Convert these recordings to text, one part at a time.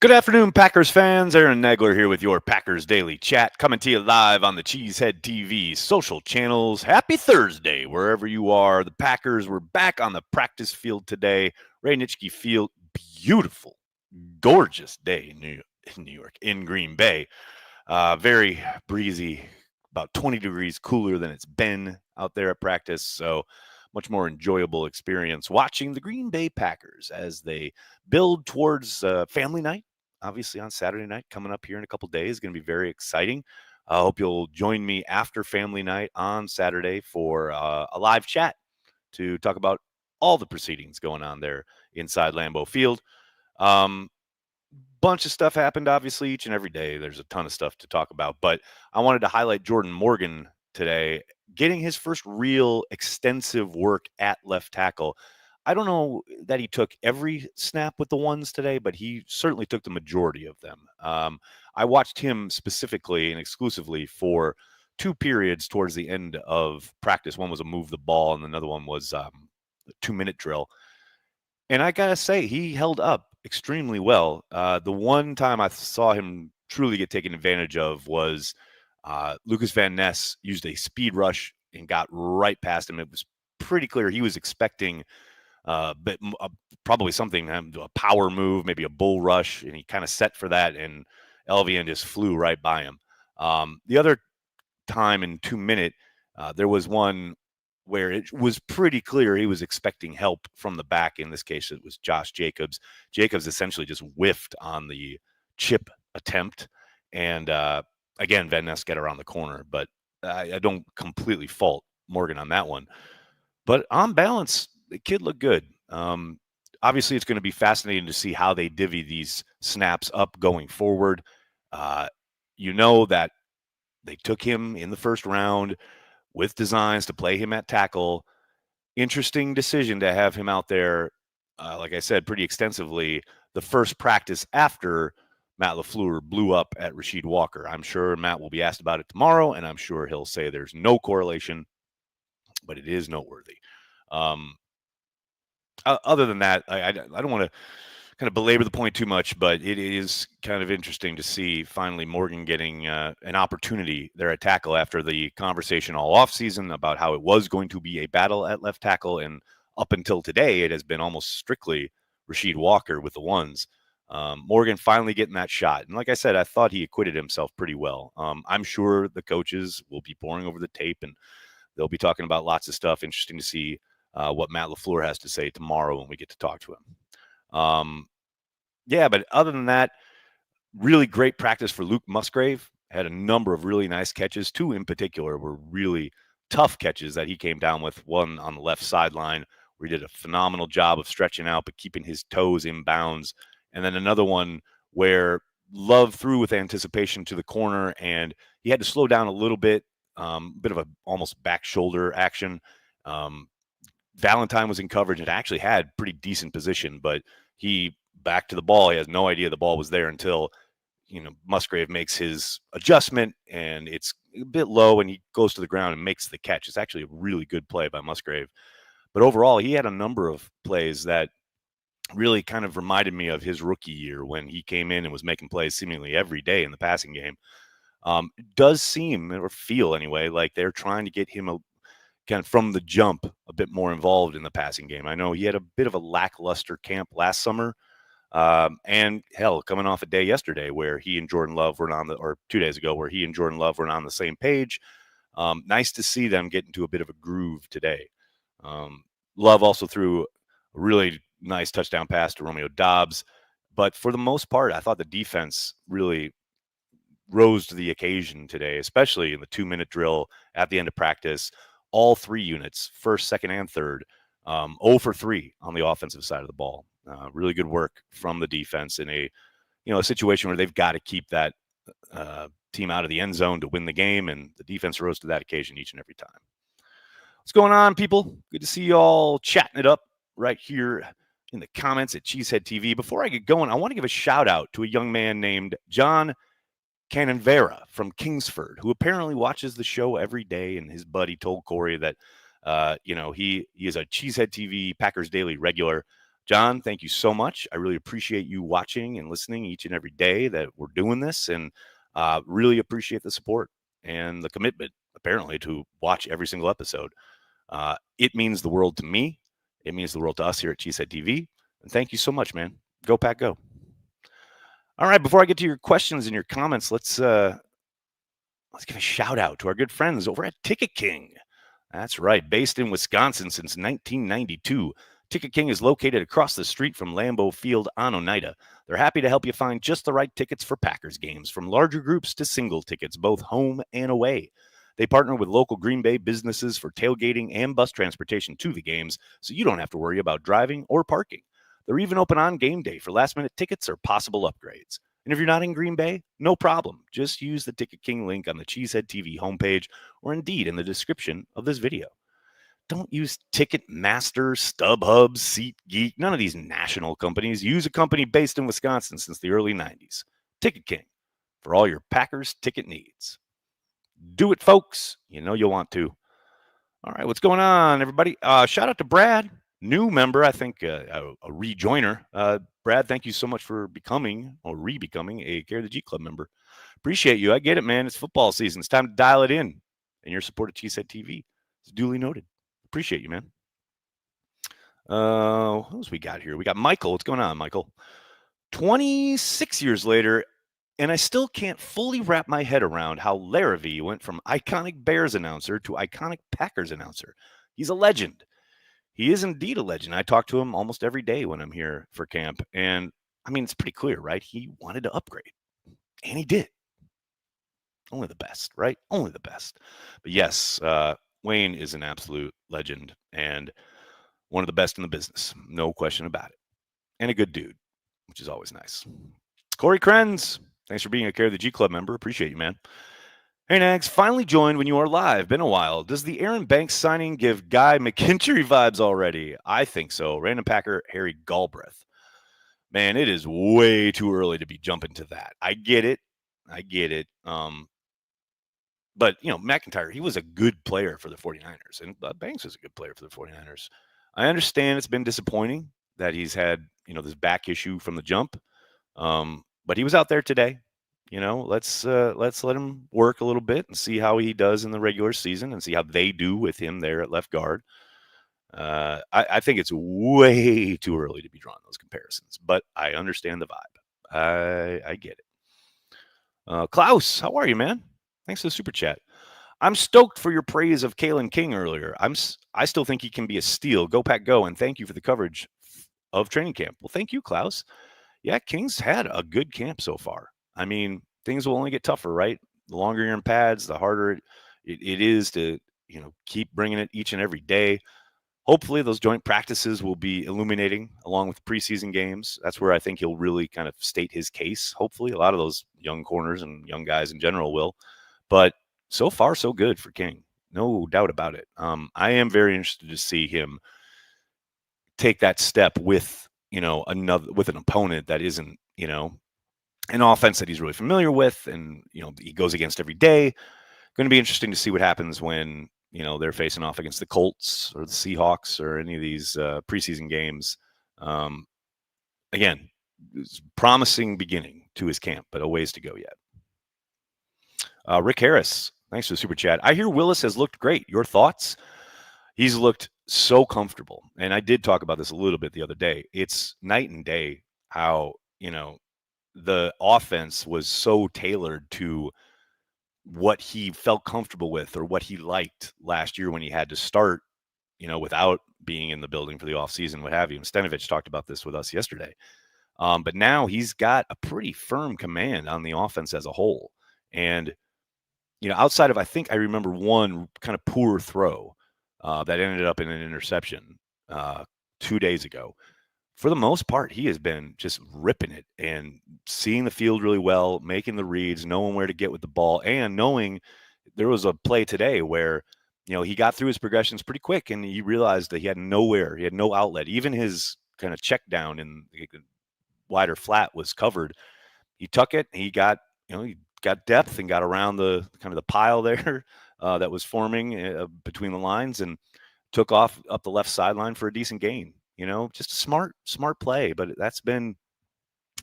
Good afternoon, Packers fans. Aaron Nagler here with your Packers Daily Chat, coming to you live on the Cheesehead TV social channels. Happy Thursday, wherever you are. The Packers were back on the practice field today. Ray Nitschke Field, beautiful, gorgeous day in New York, in Green Bay. Very breezy, about 20 degrees cooler than it's been out there at practice. So much more enjoyable experience watching the Green Bay Packers as they build towards family night. Obviously, on Saturday night, coming up here in a couple days, going to be very exciting. I hope you'll join me after family night on Saturday for a live chat to talk about all the proceedings going on there inside Lambeau Field. Um, Bunch of stuff happened, obviously, each and every day. There's a ton of stuff to talk about, but I wanted to highlight Jordan Morgan today, getting his first real extensive work at left tackle. I don't know that he took every snap with the ones today, but he certainly took the majority of them. I watched him specifically and exclusively for two periods towards the end of practice. One was a move the ball, and another one was a 2-minute drill. And I gotta say, he held up extremely well. The one time I saw him truly get taken advantage of was Lucas Van Ness used a speed rush and got right past him. It was pretty clear he was expecting but probably something, a power move, maybe a bull rush, and he kind of set for that, and LVN just flew right by him. The other time in 2 minute, there was one where it was pretty clear he was expecting help from the back. In this case, it was Josh Jacobs. Jacobs essentially just whiffed on the chip attempt. And again, Van Ness got around the corner, but I don't completely fault Morgan on that one. But on balance, the kid looked good. Obviously, it's going to be fascinating to see how they divvy these snaps up going forward. You know that they took him in the first round with designs to play him at tackle. Interesting decision to have him out there, like I said, pretty extensively the first practice after Matt LaFleur blew up at Rasheed Walker. I'm sure Matt will be asked about it tomorrow, and I'm sure he'll say there's no correlation, but it is noteworthy. Other than that, I don't want to kind of belabor the point too much, but it is kind of interesting to see finally Morgan getting an opportunity there at tackle after the conversation all offseason about how it was going to be a battle at left tackle. And up until today, it has been almost strictly Rasheed Walker with the ones. Morgan finally getting that shot. And like I said, I thought he acquitted himself pretty well. I'm sure the coaches will be poring over the tape and they'll be talking about lots of stuff. Interesting to see what Matt LaFleur has to say tomorrow when we get to talk to him. Yeah, but other than that, really great practice for Luke Musgrave. Had a number of really nice catches. Two in particular were really tough catches that he came down with. One on the left sideline where he did a phenomenal job of stretching out but keeping his toes in bounds. And then another one where Love threw with anticipation to the corner, and he had to slow down a little bit, bit of a almost back shoulder action. Valentine was in coverage and actually had pretty decent position, but he back to the ball. He has no idea the ball was there until, Musgrave makes his adjustment and it's a bit low and he goes to the ground and makes the catch. It's actually a really good play by Musgrave. But overall, he had a number of plays that really kind of reminded me of his rookie year when he came in and was making plays seemingly every day in the passing game. It does seem, or feel anyway, like they're trying to get him kind of from the jump a bit more involved in the passing game. I know he had a bit of a lackluster camp last summer. And hell, coming off a day yesterday where he and Jordan Love were or 2 days ago, where he and Jordan Love were on the same page. Nice to see them get into a bit of a groove today. Love also threw a really nice touchdown pass to Romeo Doubs. But for the most part, I thought the defense really rose to the occasion today, especially in the 2-minute drill at the end of practice. All three units, first, second, and third, 0 for 3 on the offensive side of the ball. Really good work from the defense in a situation where they've got to keep that team out of the end zone to win the game, and the defense rose to that occasion each and every time. What's going on, people? Good to see you all chatting it up right here in the comments at Cheesehead TV. Before I get going, I want to give a shout out to a young man named John Canonvera from Kingsford, who apparently watches the show every day, and his buddy told Corey that he is a Cheesehead TV Packers Daily regular. John, thank you so much. I really appreciate you watching and listening each and every day that we're doing this, and really appreciate the support and the commitment, apparently, to watch every single episode. It means the world to me. It means the world to us here at Cheesehead TV. And thank you so much, man. Go Pack, go. All right, before I get to your questions and your comments, let's give a shout out to our good friends over at Ticket King. That's right, based in Wisconsin since 1992. Ticket King is located across the street from Lambeau Field on Oneida. They're happy to help you find just the right tickets for Packers games, from larger groups to single tickets, both home and away. They partner with local Green Bay businesses for tailgating and bus transportation to the games, so you don't have to worry about driving or parking. They're even open on game day for last-minute tickets or possible upgrades. And if you're not in Green Bay, no problem. Just use the Ticket King link on the Cheesehead TV homepage, or indeed in the description of this video. Don't use Ticketmaster, StubHub, SeatGeek, none of these national companies. Use a company based in Wisconsin since the early 90s. Ticket King, for all your Packers ticket needs. Do it, folks. You know you'll want to. All right, what's going on, everybody? Shout out to Brad, new member, I think a rejoiner. Brad, thank you so much for becoming or re-becoming a Care the G Club member. Appreciate you. I get it, man. It's football season. It's time to dial it in. And your support of Cheesehead TV is duly noted. Appreciate you, man. What else we got here? We got Michael. What's going on, Michael? 26 years later, and I still can't fully wrap my head around how Larrivee went from iconic Bears announcer to iconic Packers announcer. He's a legend. He is indeed a legend. I talk to him almost every day when I'm here for camp. And I mean, it's pretty clear, right? He wanted to upgrade, and he did. Only the best, right? Only the best. But yes, Wayne is an absolute legend and one of the best in the business. No question about it. And a good dude, which is always nice. Corey Krenz, thanks for being a Care of the G Club member. Appreciate you, man. Hey, Nags, finally joined when you are live. Been a while. Does the Aaron Banks signing give Guy McKinstry vibes already? I think so. Random Packer, Harry Galbraith. Man, it is way too early to be jumping to that. I get it. But, McIntyre, he was a good player for the 49ers, and Banks was a good player for the 49ers. I understand it's been disappointing that he's had, this back issue from the jump. But he was out there today. Let's let him work a little bit and see how he does in the regular season and see how they do with him there at left guard. I think it's way too early to be drawing those comparisons, but I understand the vibe. I get it. Klaus, how are you, man? Thanks for the super chat. I'm stoked for your praise of Kalen King earlier. I still think he can be a steal. Go Pack, go, and thank you for the coverage of training camp. Well, thank you, Klaus. Yeah, King's had a good camp so far. I mean, things will only get tougher, right? The longer you're in pads, the harder it is to, keep bringing it each and every day. Hopefully those joint practices will be illuminating along with preseason games. That's where I think he'll really kind of state his case. Hopefully a lot of those young corners and young guys in general will. But so far, so good for King. No doubt about it. I am very interested to see him take that step with, with an opponent that isn't, an offense that he's really familiar with and, he goes against every day. Going to be interesting to see what happens when, they're facing off against the Colts or the Seahawks or any of these preseason games. Again, it's promising beginning to his camp, but a ways to go yet. Rick Harris, thanks for the super chat. I hear Willis has looked great. Your thoughts? He's looked so comfortable. And I did talk about this a little bit the other day. It's night and day how, the offense was so tailored to what he felt comfortable with or what he liked last year when he had to start, without being in the building for the offseason, what have you. And Stenovich talked about this with us yesterday. But now he's got a pretty firm command on the offense as a whole. And, outside of, I think I remember one kind of poor throw that ended up in an interception 2 days ago. For the most part, he has been just ripping it and seeing the field really well, making the reads, knowing where to get with the ball, and knowing there was a play today where, he got through his progressions pretty quick and he realized that he had no outlet. Even his kind of check down in the wider flat was covered. He took it, he got depth and got around the kind of the pile there that was forming between the lines and took off up the left sideline for a decent gain. just a smart play. But that's been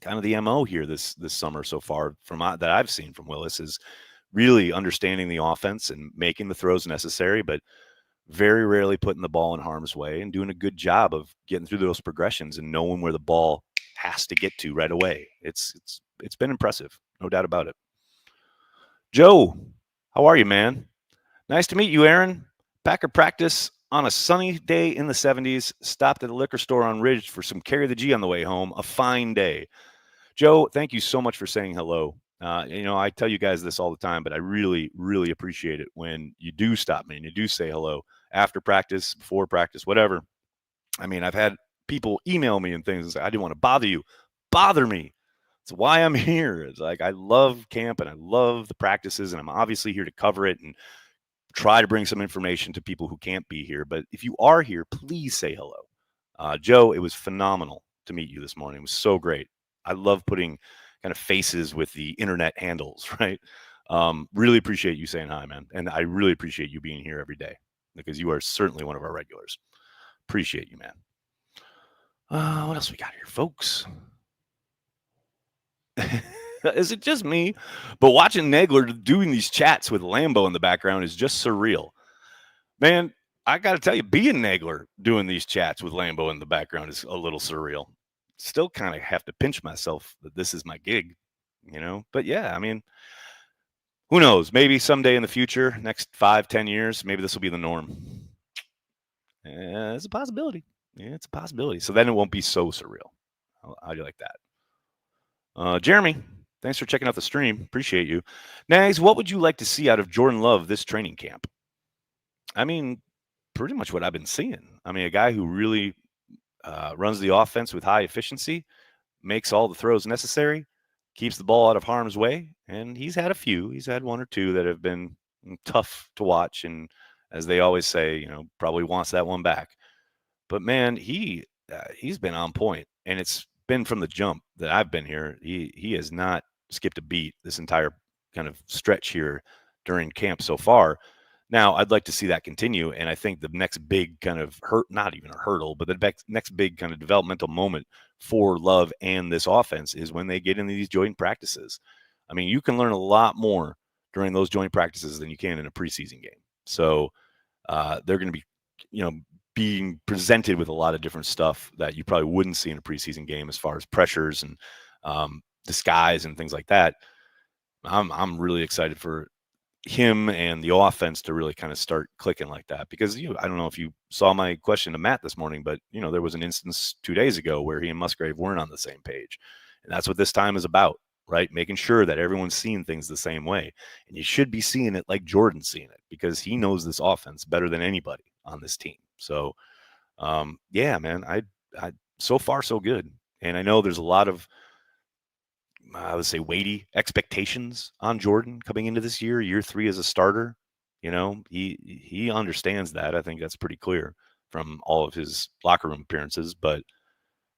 kind of the MO here this summer so far that I've seen from Willis is really understanding the offense and making the throws necessary, but very rarely putting the ball in harm's way and doing a good job of getting through those progressions and knowing where the ball has to get to right away. It's been impressive, no doubt about it. Joe, how are you, man? Nice to meet you, Aaron. Packer practice on a sunny day in the 70s. Stopped at the liquor store on Ridge for some Carry the G on the way home. A fine day. Joe, thank you so much for saying hello. I tell you guys this all the time, but I really, really appreciate it when you do stop me and you do say hello after practice, before practice, whatever. I mean, I've had people email me and things and say, I didn't want to bother you. Bother me. It's why I'm here. It's like I love camp and I love the practices, and I'm obviously here to cover it and try to bring some information to people who can't be here. But if you are here, please say hello. Joe, it was phenomenal to meet you this morning. It was so great. I love putting kind of faces with the internet handles, right? Really appreciate you saying hi, man. And I really appreciate you being here every day because you are certainly one of our regulars. Appreciate you, man. What else we got here, folks? Is it just me? But watching Nagler doing these chats with Lambo in the background is just surreal. Man, I got to tell you, being Nagler doing these chats with Lambo in the background is a little surreal. Still kind of have to pinch myself that this is my gig, But yeah, I mean, who knows? Maybe someday in the future, next 5-10 years, maybe this will be the norm. It's a possibility. Yeah, it's a possibility. So then it won't be so surreal. How do you like that? Jeremy, thanks for checking out the stream. Appreciate you. Nags, what would you like to see out of Jordan Love this training camp? I mean, pretty much what I've been seeing. I mean, a guy who really runs the offense with high efficiency, makes all the throws necessary, keeps the ball out of harm's way, and he's had a few. He's had one or two that have been tough to watch, and as they always say, probably wants that one back. But man, he's been on point, and it's been from the jump that I've been here. He has not skipped a beat this entire kind of stretch here during camp so far. Now, I'd like to see that continue, and I think the next big kind of not even a hurdle, but the next big kind of developmental moment for Love and this offense is when they get into these joint practices. I mean, you can learn a lot more during those joint practices than you can in a preseason game. So they're going to be, being presented with a lot of different stuff that you probably wouldn't see in a preseason game as far as pressures and disguise and things like that. I'm really excited for him and the offense to really kind of start clicking like that because I don't know if you saw my question to Matt this morning, but there was an instance 2 days ago where he and Musgrave weren't on the same page, and that's what this time is about, right? Making sure that everyone's seeing things the same way, and you should be seeing it like Jordan's seeing it because he knows this offense better than anybody on this team. So, yeah, man, I so far so good, and I know there's a lot of I would say weighty expectations on Jordan coming into this year 3 as a starter. He understands that. I think that's pretty clear from all of his locker room appearances. But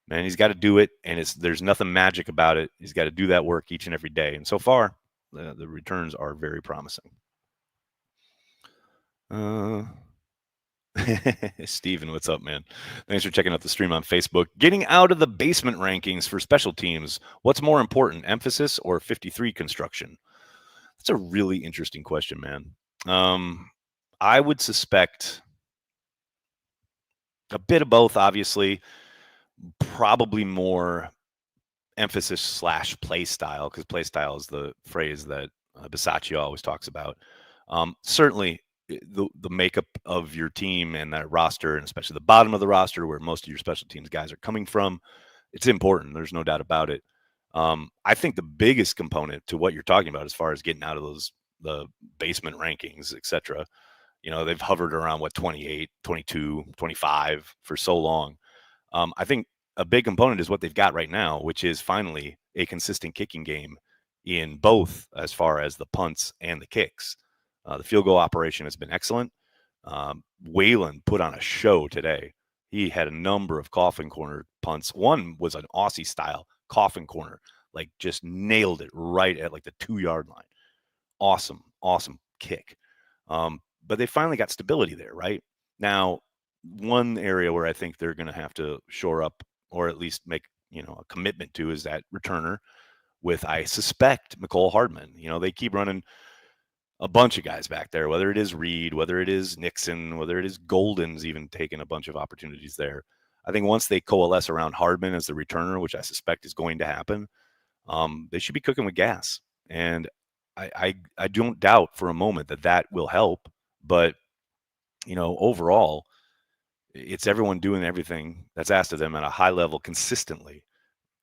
man, he's got to do it, and there's nothing magic about it. He's got to do that work each and every day. And so far, the returns are very promising. Steven, what's up, man? Thanks for checking out the stream on Facebook. Getting out of the basement rankings for special teams. What's more important, emphasis or 53 construction? That's a really interesting question, man. I would suspect a bit of both, obviously. Probably more emphasis / play style, because play style is the phrase that Bisaccia always talks about. Certainly, the makeup of your team and that roster, and especially the bottom of the roster where most of your special teams guys are coming from, it's important. There's no doubt about it. I think the biggest component to what you're talking about as far as getting out of the basement rankings, etc., they've hovered around 28, 22, 25 for so long. I think a big component is what they've got right now, which is finally a consistent kicking game in both as far as the punts and the kicks. The field goal operation has been excellent. Waylon put on a show today. He had a number of coffin corner punts. One was an Aussie style coffin corner, like just nailed it right at like the 2-yard line. Awesome kick. But they finally got stability there, right? Now, one area where I think they're going to have to shore up, or at least make a commitment to, is that returner with, I suspect, McCole Hardman. They keep running a bunch of guys back there, whether it is Reed, whether it is Nixon, whether it is Golden's even taking a bunch of opportunities there. I think once they coalesce around Hardman as the returner, which I suspect is going to happen, they should be cooking with gas. And I don't doubt for a moment that will help. But, overall, it's everyone doing everything that's asked of them at a high level consistently.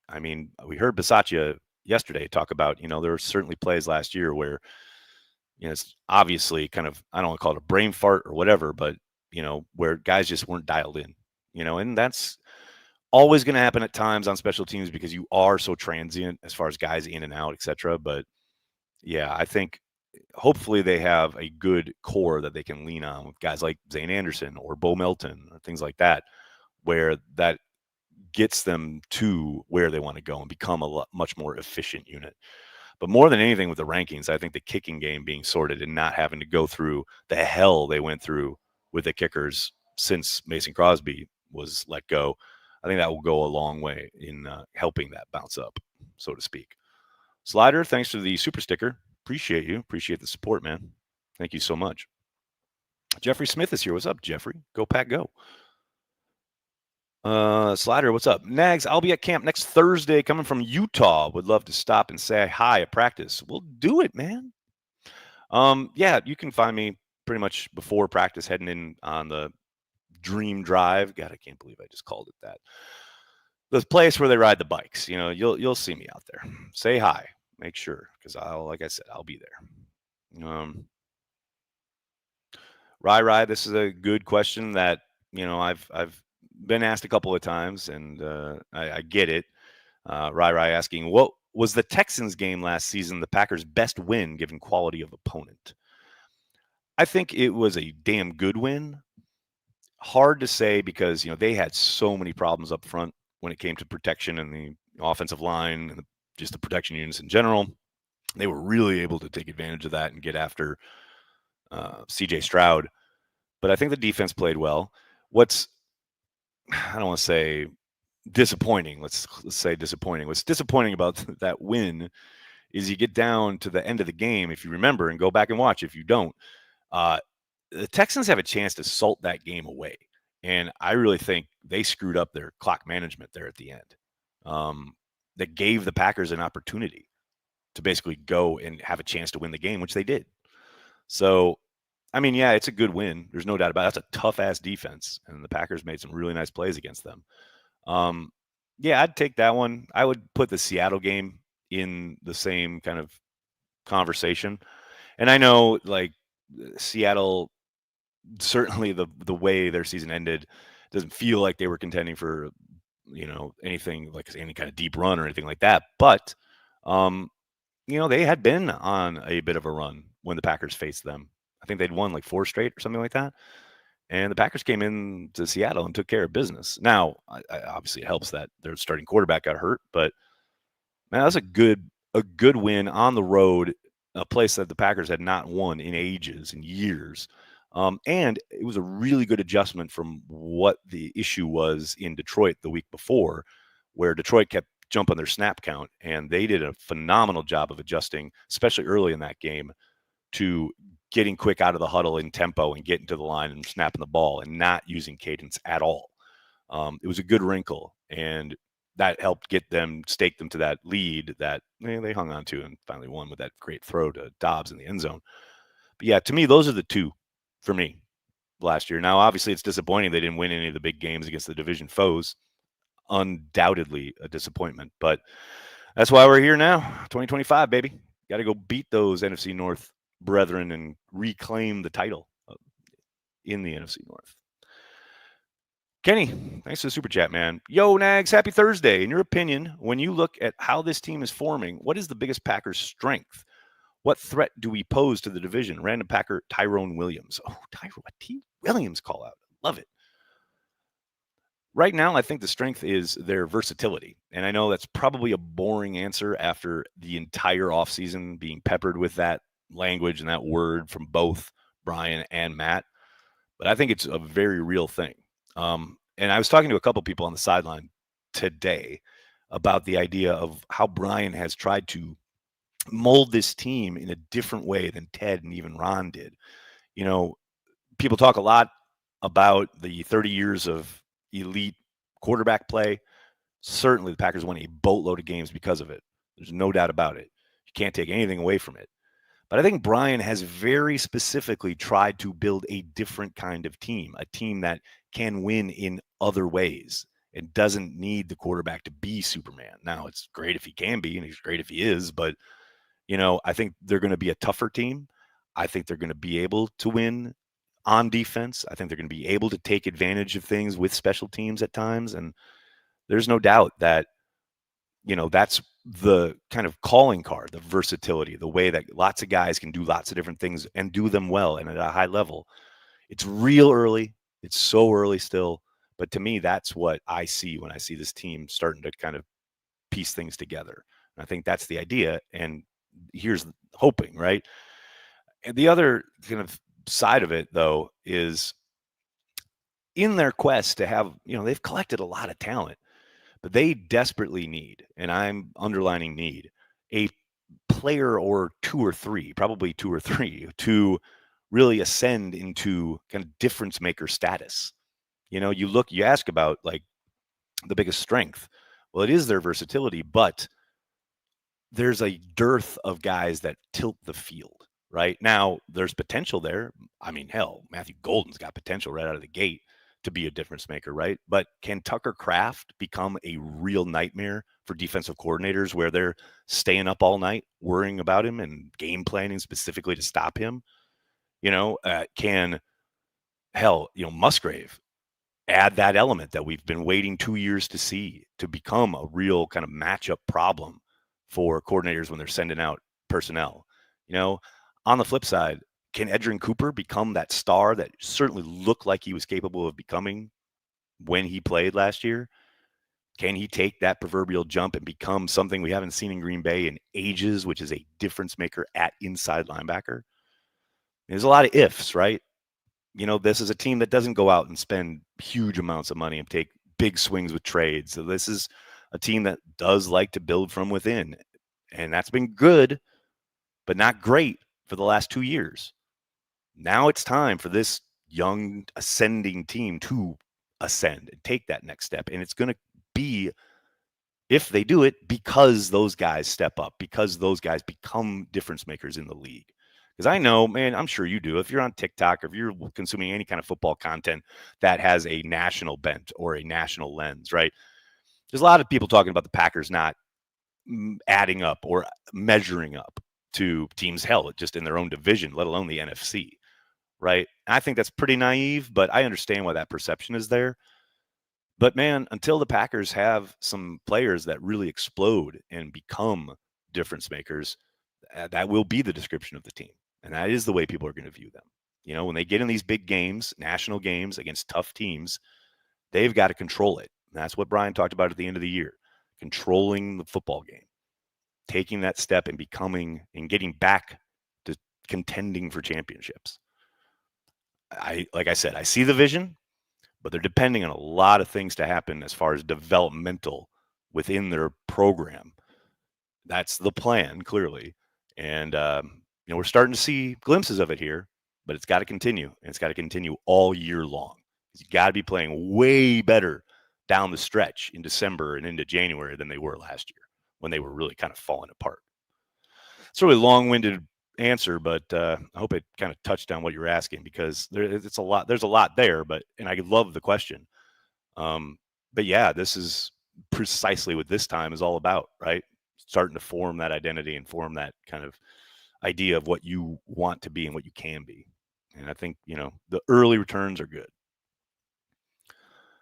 I mean, we heard Bisaccia yesterday talk about, there were certainly plays last year where, it's obviously kind of, I don't want to call it a brain fart or whatever, but, where guys just weren't dialed in, and that's always going to happen at times on special teams because you are so transient as far as guys in and out, et cetera. But yeah, I think hopefully they have a good core that they can lean on with guys like Zane Anderson or Bo Melton or things like that, where that gets them to where they want to go and become a much more efficient unit. But more than anything with the rankings, I think the kicking game being sorted and not having to go through the hell they went through with the kickers since Mason Crosby was let go, I think that will go a long way in helping that bounce up, so to speak. Slider, thanks for the super sticker. Appreciate you. Appreciate the support, man. Thank you so much. Jeffrey Smith is here. What's up, Jeffrey? Go Pack, go. Slider, what's up? Nags, I'll be at camp next Thursday coming from Utah. Would love to stop and say hi at practice. We'll do it, man. Yeah, you can find me pretty much before practice heading in on the Dream Drive. God, I can't believe I just called it that. The place where they ride the bikes. You'll see me out there. Say hi. Make sure, because like I said, I'll be there. Rai, this is a good question that I've been asked a couple of times, and I get it. Rai asking, what was the Texans game last season the Packers' best win given quality of opponent? I think it was a damn good win. Hard to say because they had so many problems up front when it came to protection and the offensive line and just the protection units in general. They were really able to take advantage of that and get after CJ Stroud. But I think the defense played well. I don't want to say disappointing. Let's say disappointing. What's disappointing about that win is you get down to the end of the game, if you remember, and go back and watch if you don't. The Texans have a chance to salt that game away. And I really think they screwed up their clock management there at the end. That gave the Packers an opportunity to basically go and have a chance to win the game, which they did. So, I mean, yeah, it's a good win. There's no doubt about it. That's a tough-ass defense, and the Packers made some really nice plays against them. Yeah, I'd take that one. I would put the Seattle game in the same kind of conversation. And I know, like, Seattle, certainly the way their season ended doesn't feel like they were contending for, anything like any kind of deep run or anything like that. But, they had been on a bit of a run when the Packers faced them. I think they'd won like 4 straight or something like that. And the Packers came in to Seattle and took care of business. Now, obviously, it helps that their starting quarterback got hurt, but man, that's a good win on the road, a place that the Packers had not won in ages and years. And it was a really good adjustment from what the issue was in Detroit the week before, where Detroit kept jumping their snap count, and they did a phenomenal job of adjusting, especially early in that game, to getting quick out of the huddle in tempo and getting to the line and snapping the ball and not using cadence at all. It was a good wrinkle, and that helped stake them to that lead that they hung on to and finally won with that great throw to Dobbs in the end zone. But yeah, to me, those are the two for me last year. Now, obviously, it's disappointing they didn't win any of the big games against the division foes. Undoubtedly a disappointment, but that's why we're here now. 2025, baby. Got to go beat those NFC North brethren and reclaim the title in the NFC North. Kenny, thanks for the super chat, man. Yo, Nags, happy Thursday. In your opinion, when you look at how this team is forming, what is the biggest Packers strength? What threat do we pose to the division? Random Packer Tyrone Williams. Oh, T. Williams call out. Love it. Right now, I think the strength is their versatility. And I know that's probably a boring answer after the entire offseason being peppered with that language and that word from both Brian and Matt. But I think it's a very real thing. And I was talking to a couple people on the sideline today about the idea of how Brian has tried to mold this team in a different way than Ted and even Ron did. You know, people talk a lot about the 30 years of elite quarterback play. Certainly, the Packers won a boatload of games because of it. There's no doubt about it. You can't take anything away from it. But I think Brian has very specifically tried to build a different kind of team, a team that can win in other ways and doesn't need the quarterback to be Superman. Now, it's great if he can be, and he's great if he is, but I think they're going to be a tougher team. I think they're going to be able to win on defense. I think they're going to be able to take advantage of things with special teams at times. And there's no doubt that, that's the kind of calling card, the versatility, the way that lots of guys can do lots of different things and do them well and at a high level. It's real early. It's so early still. But to me, that's what I see when I see this team starting to kind of piece things together. And I think that's the idea. And here's hoping, right? And the other kind of side of it, though, is in their quest to have, they've collected a lot of talent, but they desperately need, and I'm underlining need, a player or two or three, probably two or three, to really ascend into kind of difference maker status. You ask about like the biggest strength. Well, it is their versatility, but there's a dearth of guys that tilt the field. Right now, there's potential there. I mean, hell, Matthew Golden's got potential right out of the gate to be a difference maker, right? But can Tucker Kraft become a real nightmare for defensive coordinators where they're staying up all night worrying about him and game planning specifically to stop him? Can Musgrave add that element that we've been waiting 2 years to see to become a real kind of matchup problem for coordinators when they're sending out personnel? On the flip side, can Edgerrin Cooper become that star that certainly looked like he was capable of becoming when he played last year? Can he take that proverbial jump and become something we haven't seen in Green Bay in ages, which is a difference maker at inside linebacker? There's a lot of ifs, right? This is a team that doesn't go out and spend huge amounts of money and take big swings with trades. So this is a team that does like to build from within. And that's been good, but not great for the last 2 years. Now it's time for this young ascending team to ascend and take that next step. And it's going to be, if they do it, because those guys step up, because those guys become difference makers in the league. Because I know, man, I'm sure you do. If you're on TikTok or if you're consuming any kind of football content that has a national bent or a national lens, right? There's a lot of people talking about the Packers not adding up or measuring up to teams, hell, just in their own division, let alone the NFC, right? I think that's pretty naive, but I understand why that perception is there. But man, until the Packers have some players that really explode and become difference makers, that will be the description of the team. And that is the way people are going to view them. When they get in these big games, national games against tough teams, they've got to control it. And that's what Brian talked about at the end of the year, controlling the football game, taking that step and becoming and getting back to contending for championships. Like I said, I see the vision, but they're depending on a lot of things to happen as far as developmental within their program. That's the plan, clearly. And, we're starting to see glimpses of it here, but it's got to continue. And it's got to continue all year long. You got to be playing way better down the stretch in December and into January than they were last year when they were really kind of falling apart. It's a really long-winded answer, but I hope it kind of touched on what you're asking because there's a lot there, and I love the question. But yeah, this is precisely what this time is all about, right? Starting to form that identity and form that kind of idea of what you want to be and what you can be. And I think, the early returns are good.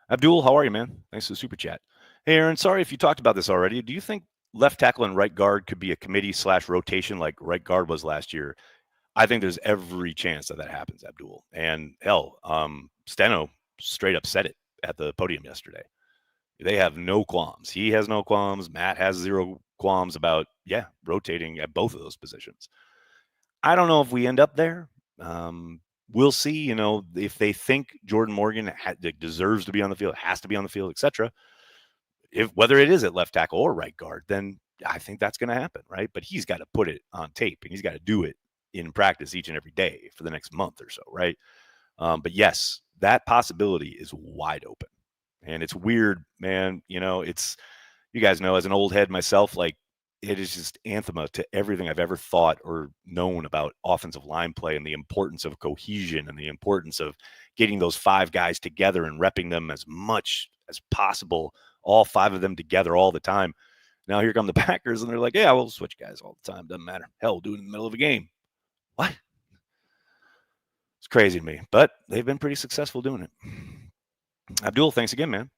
Abdul, how are you, man? Thanks for the super chat. Hey, Aaron, sorry if you talked about this already. Do you think left tackle and right guard could be a committee/rotation like right guard was last year? I think there's every chance that happens, Abdul. And hell, Steno straight up said it at the podium yesterday. They have no qualms. He has no qualms. Matt has zero qualms about, rotating at both of those positions. I don't know if we end up there. we'll see, if they think Jordan Morgan deserves to be on the field, has to be on the field, etc. If whether it is at left tackle or right guard, then I think that's going to happen, right? But he's got to put it on tape and he's got to do it in practice each and every day for the next month or so, right? But yes, that possibility is wide open. And it's weird, man. It's, you guys know, as an old head myself, like, it is just anathema to everything I've ever thought or known about offensive line play and the importance of cohesion and the importance of getting those five guys together and repping them as much as possible, all five of them together all the time. Now here come the Packers, and they're like, yeah, we'll switch guys all the time. Doesn't matter. Hell, we'll do it in the middle of a game. What? It's crazy to me, but they've been pretty successful doing it. Abdul, thanks again, man.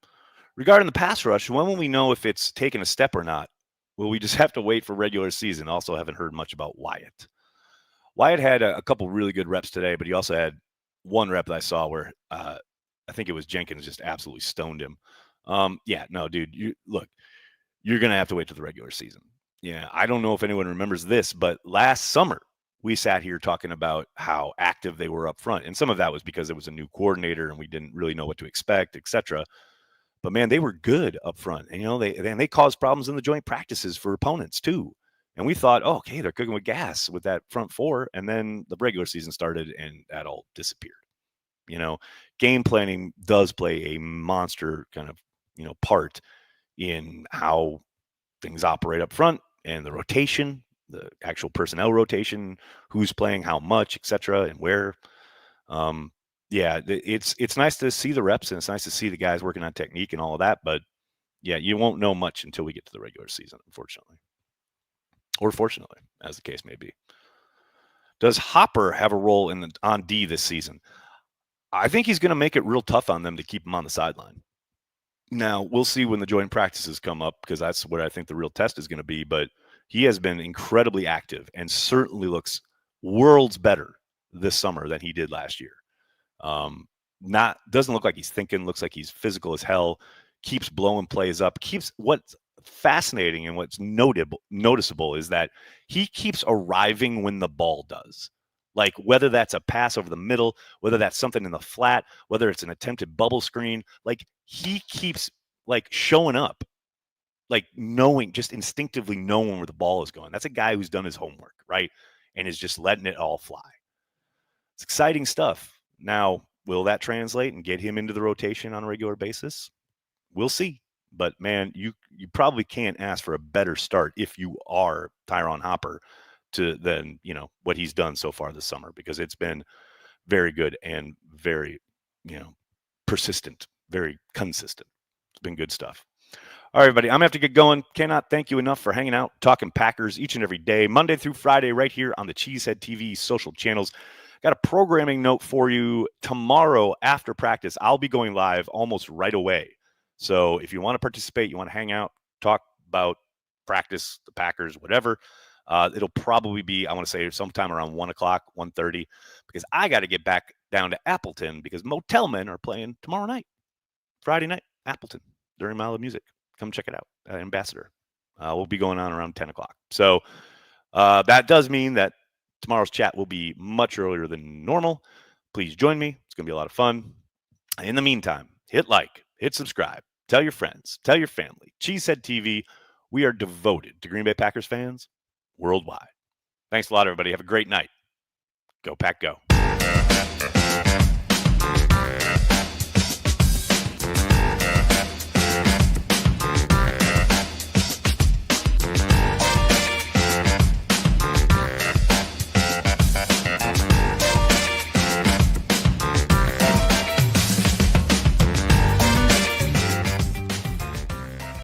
Regarding the pass rush, when will we know if it's taken a step or not? Will we just have to wait for regular season? Also, haven't heard much about Wyatt. Wyatt had a couple really good reps today, but he also had one rep that I saw where I think it was Jenkins just absolutely stoned him. Yeah, no, dude, you're going to have to wait to the regular season. Yeah, I don't know if anyone remembers this, but last summer we sat here talking about how active they were up front. And some of that was because it was a new coordinator and we didn't really know what to expect, etc. But man, they were good up front. And, they caused problems in the joint practices for opponents too. And we thought, oh, okay, they're cooking with gas with that front four. And then the regular season started and that all disappeared. Game planning does play a monster kind of, part in how things operate up front and the rotation, the actual personnel rotation, who's playing how much, etc., and where. Yeah, it's nice to see the reps and it's nice to see the guys working on technique and all of that. But yeah, you won't know much until we get to the regular season, unfortunately, or fortunately, as the case may be. Does Hopper have a role on D this season? I think he's going to make it real tough on them to keep him on the sideline. Now, we'll see when the joint practices come up because that's where I think the real test is going to be. But he has been incredibly active and certainly looks worlds better this summer than he did last year. Doesn't look like he's thinking, looks like he's physical as hell, keeps blowing plays up, what's fascinating and what's noticeable is that he keeps arriving when the ball does. Like whether that's a pass over the middle, whether that's something in the flat, whether it's an attempted bubble screen, like he keeps like showing up, like just instinctively knowing where the ball is going. That's a guy who's done his homework, right? And is just letting it all fly. It's exciting stuff. Now, will that translate and get him into the rotation on a regular basis? We'll see. But man, you probably can't ask for a better start if you are Tyron Hopper than what he's done so far this summer, because it's been very good and very persistent, very consistent. It's been good stuff. All right, everybody, I'm gonna have to get going. Cannot thank you enough for hanging out, talking Packers each and every day, Monday through Friday, right here on the Cheesehead TV social channels. Got a programming note for you. Tomorrow after practice, I'll be going live almost right away. So if you want to participate, you want to hang out, talk about practice, the Packers, whatever, it'll probably be, I want to say, sometime around 1 o'clock, 1:30, because I got to get back down to Appleton because Motel Men are playing tomorrow night, Friday night, Appleton, during Mile of Music. Come check it out, Ambassador. We'll be going on around 10 o'clock. So that does mean that tomorrow's chat will be much earlier than normal. Please join me. It's going to be a lot of fun. In the meantime, hit like, hit subscribe, tell your friends, tell your family. Cheesehead TV, we are devoted to Green Bay Packers fans worldwide. Thanks a lot, everybody. Have a great night. Go Pack, go.